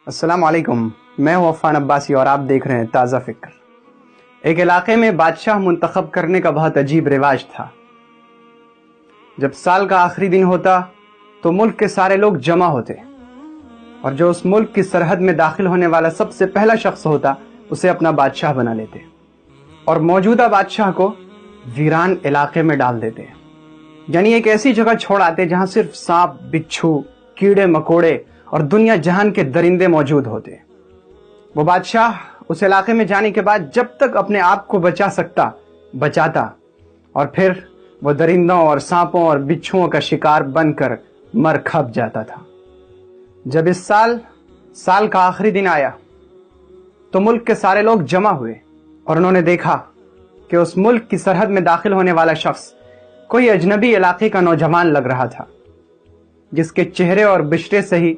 السلام علیکم، میں ہوں عفان عباسی اور آپ دیکھ رہے ہیں تازہ فکر۔ ایک علاقے میں بادشاہ منتخب کرنے کا بہت عجیب رواج تھا۔ جب سال کا آخری دن ہوتا تو ملک کے سارے لوگ جمع ہوتے اور جو اس ملک کی سرحد میں داخل ہونے والا سب سے پہلا شخص ہوتا اسے اپنا بادشاہ بنا لیتے اور موجودہ بادشاہ کو ویران علاقے میں ڈال دیتے، یعنی ایک ایسی جگہ چھوڑ آتے جہاں صرف سانپ، بچھو، کیڑے مکوڑے اور دنیا جہان کے درندے موجود ہوتے۔ وہ بادشاہ اس علاقے میں جانے کے بعد جب تک اپنے آپ کو بچا سکتا بچاتا، اور پھر وہ درندوں اور سانپوں اور بچھوؤں کا شکار بن کر مر کھپ جاتا تھا۔ جب اس سال کا آخری دن آیا تو ملک کے سارے لوگ جمع ہوئے اور انہوں نے دیکھا کہ اس ملک کی سرحد میں داخل ہونے والا شخص کوئی اجنبی علاقے کا نوجوان لگ رہا تھا، جس کے چہرے اور بشرے سے ہی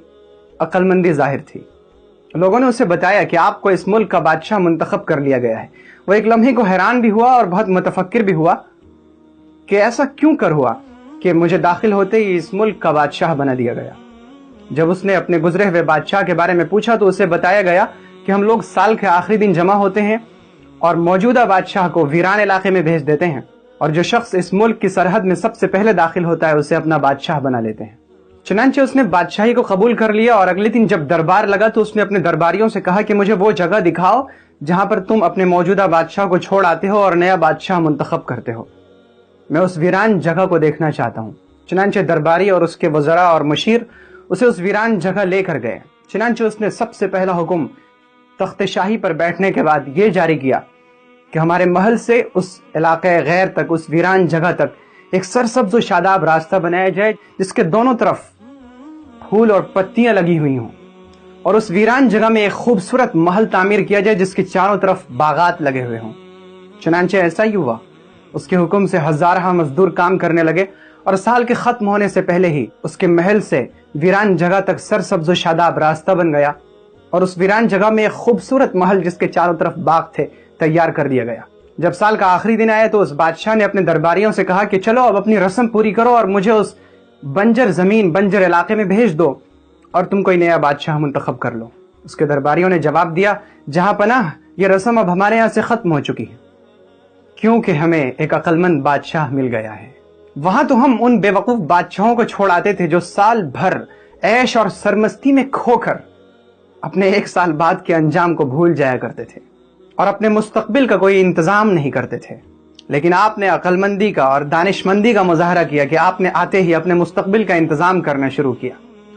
عقل مندی ظاہر تھی۔ لوگوں نے اسے بتایا کہ آپ کو اس ملک کا بادشاہ منتخب کر لیا گیا ہے۔ وہ ایک لمحے کو حیران بھی ہوا اور بہت متفکر بھی ہوا کہ ایسا کیوں کر ہوا کہ مجھے داخل ہوتے ہی اس ملک کا بادشاہ بنا دیا گیا۔ جب اس نے اپنے گزرے ہوئے بادشاہ کے بارے میں پوچھا تو اسے بتایا گیا کہ ہم لوگ سال کے آخری دن جمع ہوتے ہیں اور موجودہ بادشاہ کو ویران علاقے میں بھیج دیتے ہیں، اور جو شخص اس ملک کی سرحد میں سب سے پہلے داخل ہوتا ہے اسے اپنا بادشاہ بنا لیتے ہیں۔ چنانچہ اس نے بادشاہی کو قبول کر لیا اور اگلے دن جب دربار لگا تو اس نے اپنے درباریوں سے کہا کہ مجھے وہ جگہ دکھاؤ جہاں پر تم اپنے موجودہ بادشاہ کو چھوڑ آتے ہو اور نیا بادشاہ منتخب کرتے ہو۔ میں اس ویران جگہ کو دیکھنا چاہتا ہوں۔ چنانچہ درباری اور اس کے وزراء اور مشیر اسے اس ویران جگہ لے کر گئے۔ چنانچہ اس نے سب سے پہلا حکم تخت شاہی پر بیٹھنے کے بعد یہ جاری کیا کہ ہمارے محل سے اس علاقے غیر تک، اس ویران جگہ تک ایک سرسبز و شاداب راستہ بنایا جائے جس کے دونوں طرف پھول اور پتیاں لگی ہوئی ہوں، اور اس ویران جگہ میں ایک خوبصورت محل تعمیر کیا جائے جس کے چاروں طرف باغات لگے ہوئے ہوں۔ چنانچہ ایسا ہی ہوا۔ اس کے حکم سے ہزارہ مزدور کام کرنے لگے اور سال کے ختم ہونے سے پہلے ہی اس کے محل سے ویران جگہ تک سرسبز و شاداب راستہ بن گیا، اور اس ویران جگہ میں ایک خوبصورت محل جس کے چاروں طرف باغ تھے تیار کر دیا گیا۔ جب سال کا آخری دن آیا تو اس بادشاہ نے اپنے درباریوں سے کہا کہ چلو اب اپنی رسم پوری کرو اور مجھے اس بنجر زمین، بنجر علاقے میں بھیج دو اور تم کوئی نیا بادشاہ منتخب کر لو۔ اس کے درباریوں نے جواب دیا، جہاں پناہ یہ رسم اب ہمارے یہاں سے ختم ہو چکی ہے، کیونکہ ہمیں ایک عقل مند بادشاہ مل گیا ہے۔ وہاں تو ہم ان بے وقوف بادشاہوں کو چھوڑ آتے تھے جو سال بھر عیش اور سرمستی میں کھو کر اپنے ایک سال بعد کے انجام کو بھول جایا کرتے تھے اور اپنے مستقبل کا کوئی انتظام نہیں کرتے تھے، لیکن آپ نے عقل مندی کا اور دانش مندی کا مظاہرہ کیا کہ آپ نے آتے ہی اپنے مستقبل کا انتظام کرنا شروع کیا۔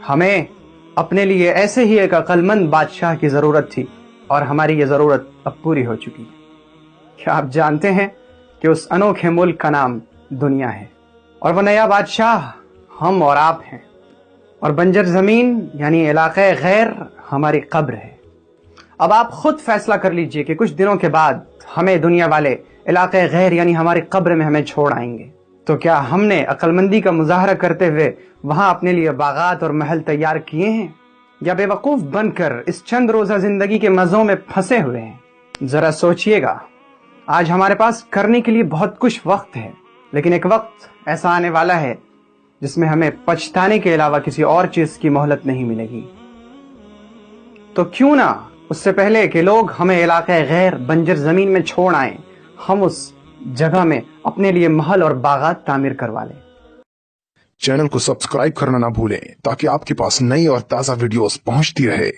ہمیں اپنے لیے ایسے ہی ایک عقل مند بادشاہ کی ضرورت تھی اور ہماری یہ ضرورت اب پوری ہو چکی ہے۔ کیا آپ جانتے ہیں کہ اس انوکھے ملک کا نام دنیا ہے، اور وہ نیا بادشاہ ہم اور آپ ہیں، اور بنجر زمین یعنی علاقہ غیر ہماری قبر ہے۔ اب آپ خود فیصلہ کر لیجئے کہ کچھ دنوں کے بعد ہمیں دنیا والے علاقہ غیر یعنی ہماری قبر میں ہمیں چھوڑ آئیں گے، تو کیا ہم نے عقل مندی کا مظاہرہ کرتے ہوئے وہاں اپنے لیے باغات اور محل تیار کیے ہیں، یا بے وقوف بن کر اس چند روزہ زندگی کے مزوں میں پھنسے ہوئے ہیں؟ ذرا سوچئے گا، آج ہمارے پاس کرنے کے لیے بہت کچھ وقت ہے، لیکن ایک وقت ایسا آنے والا ہے جس میں ہمیں پچھتانے کے علاوہ کسی اور چیز کی مہلت نہیں ملے گی۔ تو کیوں نہ اس سے پہلے کہ لوگ ہمیں علاقہ غیر بنجر زمین میں چھوڑ آئیں، ہم اس جگہ میں اپنے لیے محل اور باغات تعمیر کروا لیں۔ چینل کو سبسکرائب کرنا نہ بھولیں تاکہ آپ کے پاس نئی اور تازہ ویڈیوز پہنچتی رہے۔